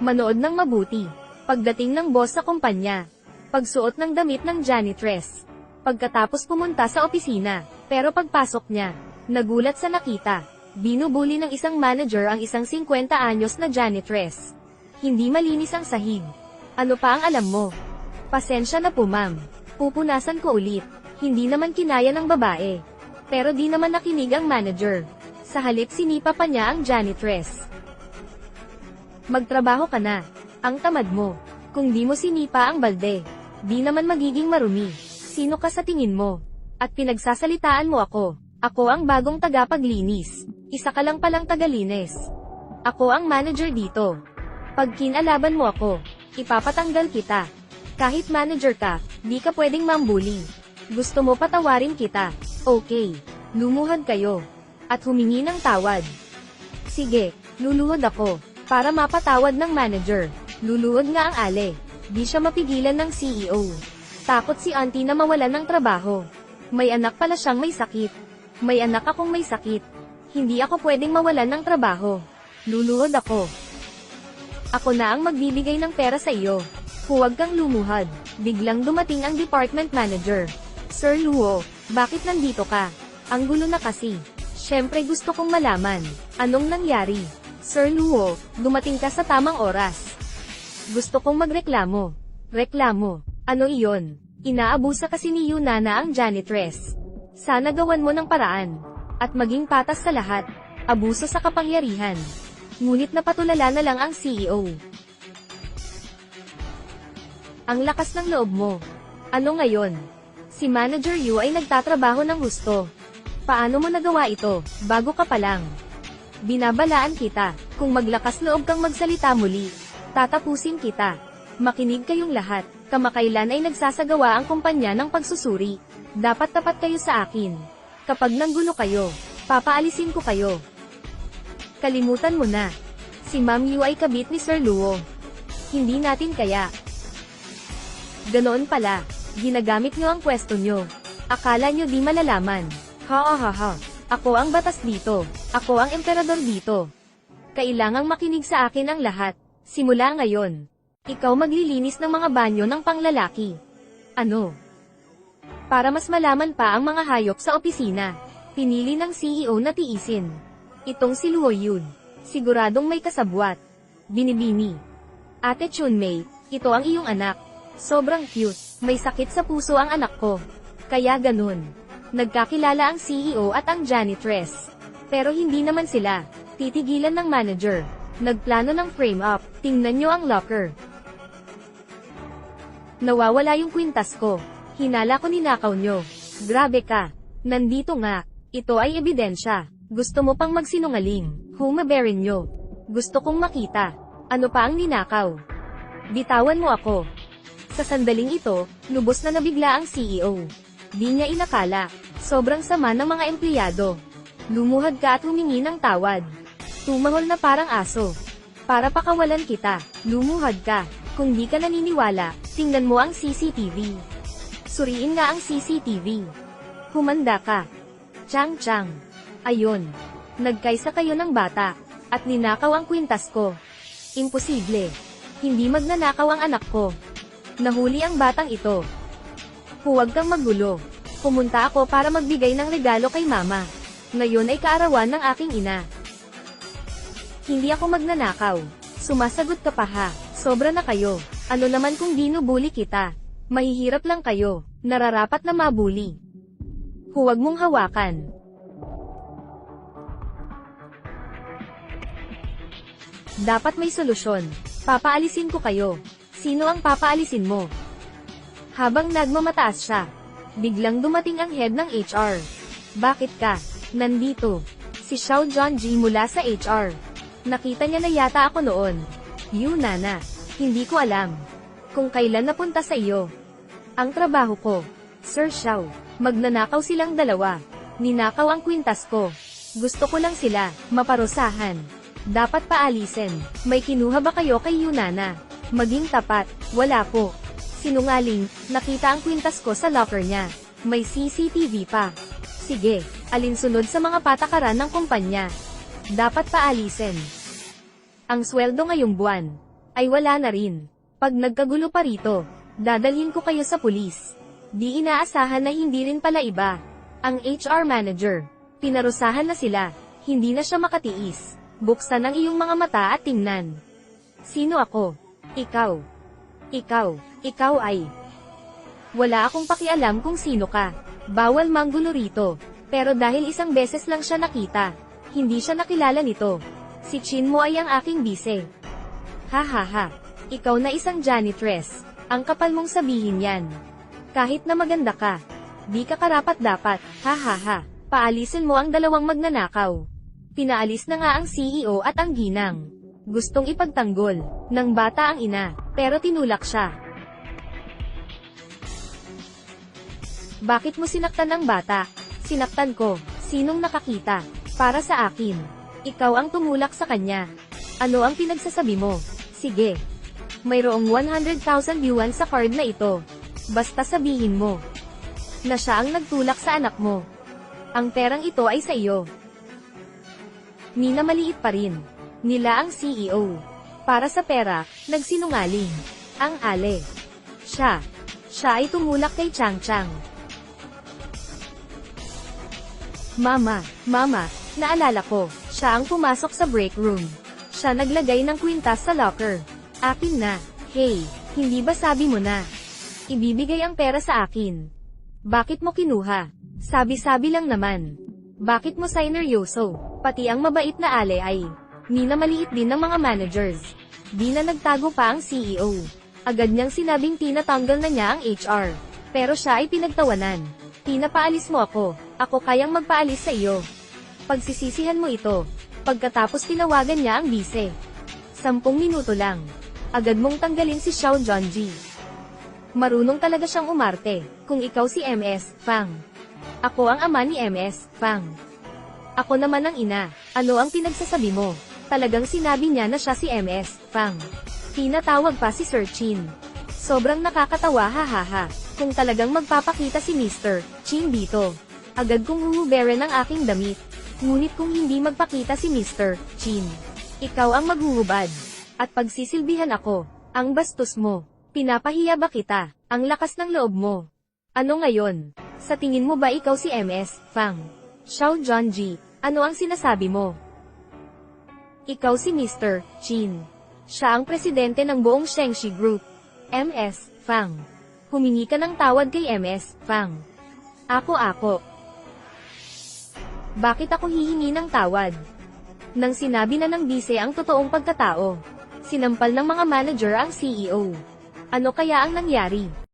Manood ng mabuti. Pagdating ng boss sa kumpanya. Pagsuot ng damit ng janitress. Pagkatapos pumunta sa opisina, pero pagpasok niya, nagulat sa nakita. Binubuli ng isang manager ang isang 50 anyos na janitress. Hindi malinis ang sahig. Ano pa ang alam mo? Pasensya na po ma'am. Pupunasan ko ulit. Hindi naman kinaya ng babae. Pero di naman nakinig ang manager. Sa halip sinipa pa niya ang janitress. Magtrabaho ka na. Ang tamad mo. Kung di mo sinipa ang balde, di naman magiging marumi. Sino ka sa tingin mo? At pinagsasalitaan mo ako. Ako ang bagong tagapaglinis. Isa ka lang palang tagalinis. Ako ang manager dito. Pag kinalaban mo ako, ipapatanggal kita. Kahit manager ka, di ka pwedeng mambuli. Gusto mo patawarin kita. Okay. Lumuhod kayo. At humingi ng tawad. Sige, luluhod ako. Para mapatawad ng manager. Luluhod nga ang ale. Di siya mapigilan ng CEO. Takot si auntie na mawalan ng trabaho. May anak pala siyang may sakit. May anak akong may sakit. Hindi ako pwedeng mawalan ng trabaho. Luluhod ako. Ako na ang magbibigay ng pera sa iyo. Huwag kang lumuhod. Biglang dumating ang department manager. Sir Luo, bakit nandito ka? Ang gulo na kasi. Siyempre gusto kong malaman. Anong nangyari? Sir Luo, dumating ka sa tamang oras. Gusto kong magreklamo. Reklamo? Ano iyon? Inaabusa kasi ni Yunana ang janitress. Sana gawan mo ng paraan. At maging patas sa lahat. Abuso sa kapangyarihan. Ngunit napatulala na lang ang CEO. Ang lakas ng loob mo. Ano ngayon? Si Manager Yu ay nagtatrabaho ng gusto. Paano mo nagawa ito, bago ka pa lang? Binabalaan kita, kung maglakas loob kang magsalita muli, tatapusin kita. Makinig kayong lahat, kamakailan ay nagsasagawa ang kumpanya ng pagsusuri. Dapat tapat kayo sa akin. Kapag nanggulo kayo, papaalisin ko kayo. Kalimutan mo na. Si Ma'am Yu ay kabit ni Sir Luo. Hindi natin kaya. Ganoon pala, ginagamit nyo ang pwesto nyo. Akala nyo di malalaman. Ha ha ha ha. Ako ang batas dito. Ako ang emperador dito. Kailangang makinig sa akin ang lahat. Simula ngayon. Ikaw maglilinis ng mga banyo ng panglalaki. Ano? Para mas malaman pa ang mga hayop sa opisina, pinili ng CEO na tiisin. Itong si Luo Yun. Siguradong may kasabwat. Binibini. Ate Chunmei, ito ang iyong anak. Sobrang cute. May sakit sa puso ang anak ko. Kaya ganun. Nagkakilala ang CEO at ang janitress. Pero hindi naman sila. Titigilan ng manager. Nagplano ng frame-up. Tingnan nyo ang locker. Nawawala yung kwintas ko. Hinala ko ninakaw nyo. Grabe ka. Nandito nga. Ito ay ebidensya. Gusto mo pang magsinungaling. Humaberin nyo. Gusto kong makita. Ano pa ang ninakaw? Bitawan mo ako. Sa sandaling ito, lubos na nabigla ang CEO. Di niya inakala. Sobrang sama ng mga empleyado. Lumuhad ka at humingi ng tawad. Tumahol na parang aso. Para pakawalan kita, lumuhad ka. Kung di ka naniniwala, tingnan mo ang CCTV. Suriin nga ang CCTV. Humanda ka. Chang. Ayon. Nagkaisa kayo ng bata. At ninakaw ang kwintas ko. Imposible. Hindi magnanakaw ang anak ko. Nahuli ang batang ito. Huwag kang magulo. Pumunta ako para magbigay ng regalo kay mama. Ngayon ay kaarawan ng aking ina. Hindi ako magnanakaw. Sumasagot ka pa ha. Sobra na kayo. Ano naman kung binubuli kita? Mahihirap lang kayo. Nararapat na mabuli. Huwag mong hawakan. Dapat may solusyon. Papaalisin ko kayo. Sino ang papaalisin mo? Habang nagmamataas siya, biglang dumating ang head ng HR. Bakit ka nandito? Si Xiao Jonji mula sa HR. Nakita niya na yata ako noon. Yunana, hindi ko alam kung kailan napunta sa iyo. Ang trabaho ko, Sir Xiao, magnanakaw silang dalawa. Ninakaw ang kwintas ko. Gusto ko lang sila maparusahan. Dapat paalisin. May kinuha ba kayo kay Yunana? Maging tapat. Wala po. Sinungaling. Nakita ang kwintas ko sa locker niya. May CCTV pa. Sige, alinsunod sa mga patakaran ng kumpanya. Dapat paalisin. Ang sweldo ngayong buwan. Ay wala na rin. Pag nagkagulo pa rito, dadalhin ko kayo sa pulis. Di inaasahan na hindi rin pala iba. Ang HR manager. Pinarusahan na sila. Hindi na siya makatiis. Buksan ang iyong mga mata at tingnan. Sino ako? Ikaw. Ikaw ay. Wala akong pakialam kung sino ka. Bawal manggulo rito. Pero dahil isang beses lang siya nakita, hindi siya nakilala nito. Si Chin mo ay ang aking bise. Ha ha ha. Ikaw na isang janitress. Ang kapal mong sabihin yan. Kahit na maganda ka, di ka karapat-dapat. Ha ha ha. Paalisin mo ang dalawang magnanakaw. Pinaalis na nga ang CEO at ang ginang. Gustong ipagtanggol ng bata ang ina, pero tinulak siya. Bakit mo sinaktan ang bata? Sinaktan ko. Sinong nakakita? Para sa akin. Ikaw ang tumulak sa kanya. Ano ang pinagsasabi mo? Sige. Mayroong 100,000 yuan sa card na ito. Basta sabihin mo na siya ang nagtulak sa anak mo. Ang perang ito ay sa iyo. Mina maliit pa rin. Nila ang CEO. Para sa pera, nagsinungaling. Ang ale. Siya ay tumulak kay Chang Chang. Mama, naalala ko, siya ang pumasok sa break room. Siya naglagay ng kwintas sa locker. Akin na. Hey, hindi ba sabi mo na ibibigay ang pera sa akin? Bakit mo kinuha? Sabi-sabi lang naman. Bakit mo sineryoso? Pati ang mabait na ale ay minamaliit din ng mga managers. Di na nagtago pa ang CEO. Agad niyang sinabing tinatanggal na niya ang HR. Pero siya ay pinagtawanan. Pinapaalis mo ako. Ako kayang magpaalis sa iyo. Pagsisisihan mo ito. Pagkatapos tinawagan niya ang bise. 10 minuto lang. Agad mong tanggalin si Xiao Jonji. Marunong talaga siyang umarte. Kung ikaw si MS Fang. Ako ang ama ni MS Fang. Ako naman ang ina. Ano ang pinagsasabi mo? Talagang sinabi niya na siya si MS Fang. Tinatawag pa si Sir Chin. Sobrang nakakatawa hahaha. Kung talagang magpapakita si Mr. Chin dito, agad kong huhuberin ang aking damit. Ngunit kung hindi magpakita si Mr. Chin, ikaw ang maghuhubad. At pagsisilbihan ako, ang bastos mo. Pinapahiya ba kita? Ang lakas ng loob mo. Ano ngayon? Sa tingin mo ba ikaw si MS Fang? Xiao Jonji, ano ang sinasabi mo? Ikaw si Mr. Chin. Siya ang presidente ng buong Shengxi Group. MS Fang. Humingi ka ng tawad kay MS Fang. Ako. Bakit ako hihingi ng tawad? Nang sinabi na ng bise ang totoong pagkatao, sinampal ng mga manager ang CEO. Ano kaya ang nangyari?